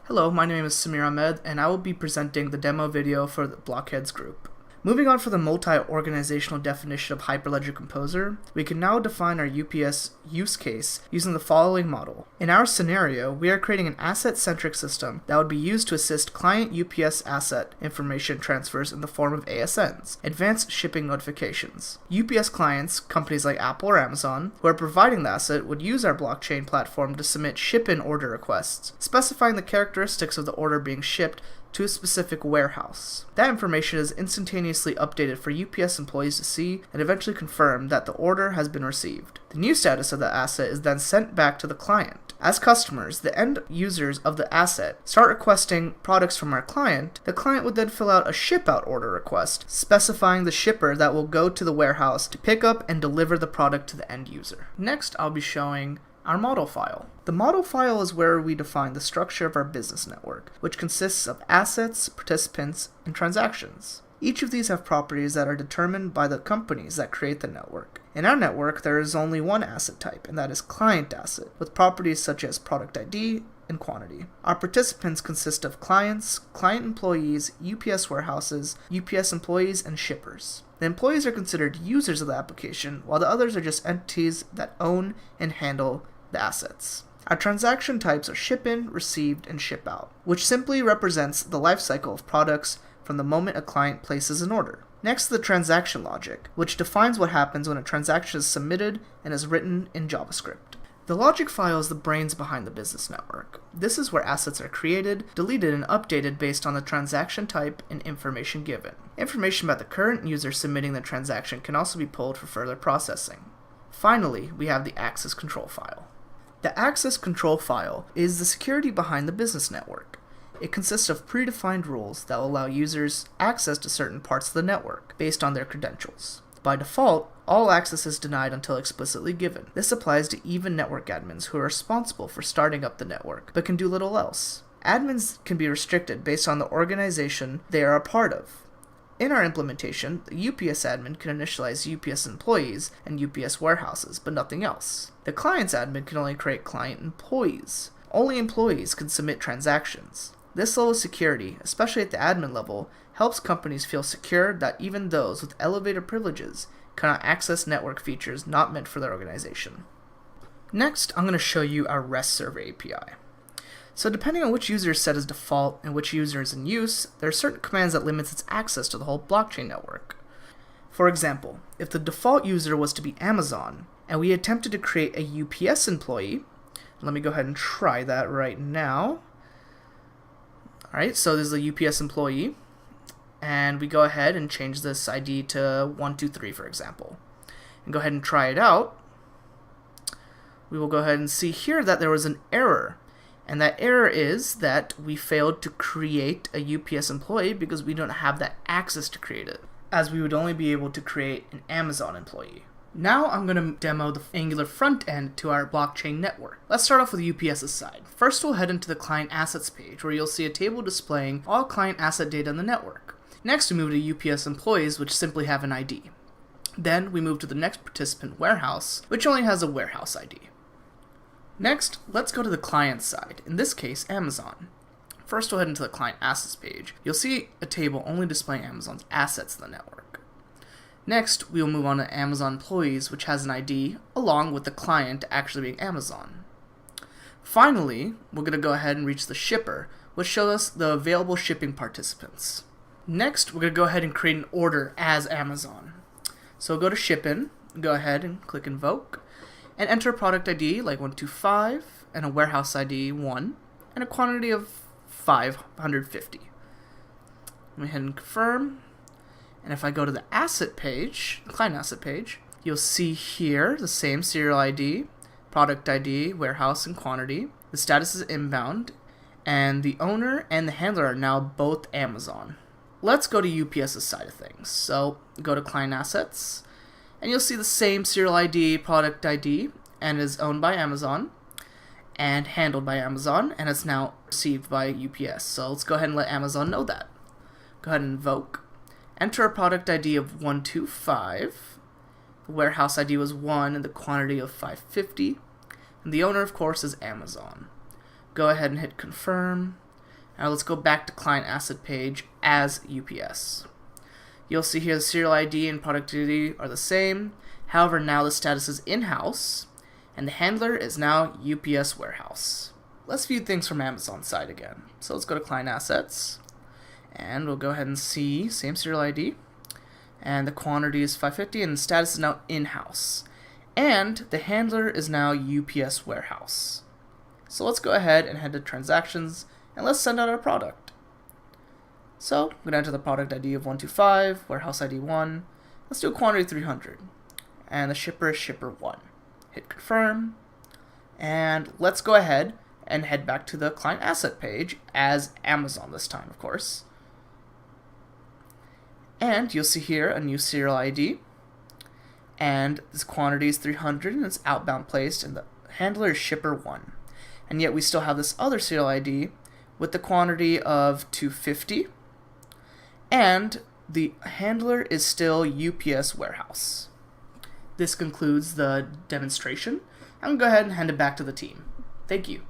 Hello, my name is Samir Ahmed, and I will be presenting the demo video for the Blockheads group. Moving on for the multi-organizational definition of Hyperledger Composer, we can now define our UPS use case using the following model. In our scenario, we are creating an asset-centric system that would be used to assist client UPS asset information transfers in the form of ASNs, Advanced Shipping Notifications. UPS clients, companies like Apple or Amazon, who are providing the asset would use our blockchain platform to submit ship-in order requests, specifying the characteristics of the order being shipped to a specific warehouse. That information is instantaneously updated for UPS employees to see and eventually confirm that the order has been received. The new status of the asset is then sent back to the client. As customers, the end users of the asset, start requesting products from our client, the client would then fill out a ship-out order request, specifying the shipper that will go to the warehouse to pick up and deliver the product to the end user. Next, I'll be showing our model file. The model file is where we define the structure of our business network, which consists of assets, participants, and transactions. Each of these have properties that are determined by the companies that create the network. In our network, there is only one asset type, and that is client asset, with properties such as product ID and quantity. Our participants consist of clients, client employees, UPS warehouses, UPS employees, and shippers. The employees are considered users of the application, while the others are just entities that own and handle the assets. Our transaction types are ship-in, received, and ship-out, which simply represents the life cycle of products from the moment a client places an order. Next, the transaction logic, which defines what happens when a transaction is submitted and is written in JavaScript. The logic file is the brains behind the business network. This is where assets are created, deleted, and updated based on the transaction type and information given. Information about the current user submitting the transaction can also be pulled for further processing. Finally, we have the access control file. The access control file is the security behind the business network. It consists of predefined rules that will allow users access to certain parts of the network based on their credentials. By default, all access is denied until explicitly given. This applies to even network admins who are responsible for starting up the network, but can do little else. Admins can be restricted based on the organization they are a part of. In our implementation, the UPS admin can initialize UPS employees and UPS warehouses, but nothing else. The client's admin can only create client employees. Only employees can submit transactions. This level of security, especially at the admin level, helps companies feel secure that even those with elevated privileges cannot access network features not meant for their organization. Next, I'm going to show you our REST server API. So depending on which user is set as default and which user is in use, there are certain commands that limits its access to the whole blockchain network. For example, if the default user was to be Amazon, and we attempted to create a UPS employee, let me go ahead and try that right now. Alright, so this is a UPS employee, and we go ahead and change this ID to 123, for example. And go ahead and try it out. We will go ahead and see here that there was an error. And that error is that we failed to create a UPS employee because we don't have that access to create it, as we would only be able to create an Amazon employee. Now I'm going to demo the Angular front end to our blockchain network. Let's start off with UPS's side. First, we'll head into the client assets page, where you'll see a table displaying all client asset data in the network. Next, we move to UPS employees, which simply have an ID. Then we move to the next participant warehouse, which only has a warehouse ID. Next, let's go to the client side, in this case, Amazon. First, we'll head into the client assets page. You'll see a table only displaying Amazon's assets in the network. Next, we'll move on to Amazon employees, which has an ID, along with the client actually being Amazon. Finally, we're going to go ahead and reach the shipper, which shows us the available shipping participants. Next, we're going to go ahead and create an order as Amazon. So go to Shippin, go ahead and click Invoke, and enter a product ID like 125, and a warehouse ID 1, and a quantity of 550. Let me go ahead and confirm. And if I go to the asset page, the client asset page, you'll see here the same serial ID, product ID, warehouse, and quantity. The status is inbound, and the owner and the handler are now both Amazon. Let's go to UPS's side of things. So go to client assets, and you'll see the same serial ID, product ID, and is owned by Amazon and handled by Amazon, and it's now received by UPS. So let's go ahead and let Amazon know that. Go ahead and invoke. Enter a product ID of 125. The warehouse ID was 1 and the quantity of 550. And the owner, of course, is Amazon. Go ahead and hit confirm. Now let's go back to client asset page as UPS. You'll see here the serial ID and productivity are the same. However, now the status is in-house, and the handler is now UPS warehouse. Let's view things from Amazon's side again. So let's go to client assets, and we'll go ahead and see same serial ID, and the quantity is 550, and the status is now in-house, and the handler is now UPS warehouse. So let's go ahead and head to transactions, and let's send out our product. So I'm going to enter the product ID of 125, warehouse ID 1. Let's do a quantity 300, and the shipper is shipper 1. Hit confirm, and let's go ahead and head back to the client asset page as Amazon this time, of course. And you'll see here a new serial ID, and this quantity is 300, and it's outbound placed, and the handler is shipper 1. And yet we still have this other serial ID with the quantity of 250, and the handler is still UPS warehouse. This concludes the demonstration. I'm going to go ahead and hand it back to the team. Thank you.